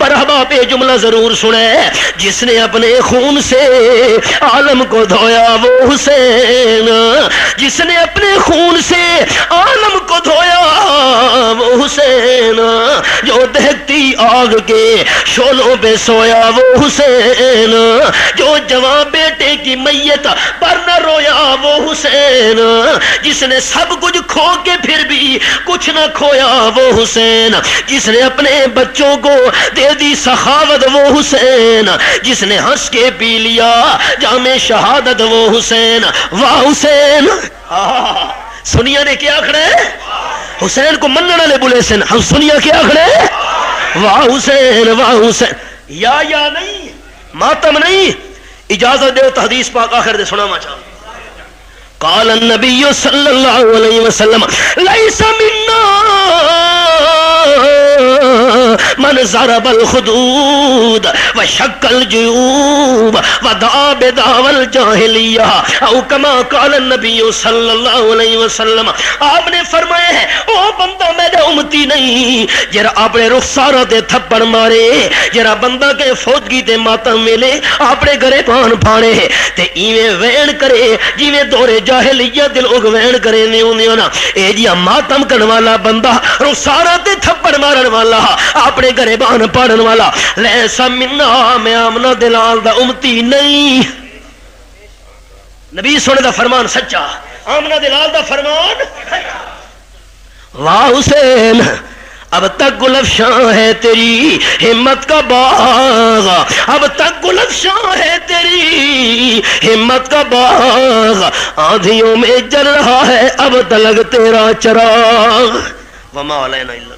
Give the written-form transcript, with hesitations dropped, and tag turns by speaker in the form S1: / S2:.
S1: پر احباب یہ جملہ ضرور سنے، جس نے اپنے خون سے عالم کو دھویا وہ حسین، جس نے اپنے خون سے عالم کو دھویا وہ حسین، جو دہتی آگ کے شعلوں پہ سویا وہ حسین، جو جوان بیٹے کی میت پر نہ رویا وہ حسین، جس نے سب کچھ کھو کے پھر بھی کچھ نہ کھویا وہ حسین، جس نے اپنے بچوں کو دے دی سخاوت وہ حسین، جس نے ہنس کے پی لیا جام شہادت وہ حسین۔ واہ حسین! سنیا نے کیا کھڑے حسین کو منن والے بولے سن، ہم سنیا کیا کھڑے واہ حسین واہ حسین۔ یا نہیں ماتم نہیں، اجازت دے تو حدیث پاک آخر دے سنا ما چاہوں۔ قال النبی صلی اللہ علیہ وسلم لیس منا من ضرب الخدود وشق الجیوب ودعا بدعوى الجاہلیہ او کما قال النبی صلی اللہ علیہ وسلم۔ آپ نے فرمایا ہے او بندہ میرا امتی نہیں جرا اپنے رخساروں تے تھپڑ مارے، جرا بندہ کے فوتگی تے ماتم ملے اپنے گھرے پان پھاڑے تے ایویں وین کرے جیویں دورے جاہلیت دے لوگ وین کرے نے نا، اے جی ماتم کرن والا بندہ رخساروں تے تھپڑ مارن والا اپنے گھرے بان پڑھن والا لیسا منا، میں آمنہ دلال دا امتی نہیں۔ نبی سونے دا فرمان سچا، آمنہ دلال دا فرمان۔ واہ حسین اب تک گلفشاں ہے تیری ہمت کا باغ، اب تک گلفشاں ہے تیری ہمت کا باغ، آندھیوں میں جل رہا ہے اب تلک تیرا چراغ۔ وما علینا الا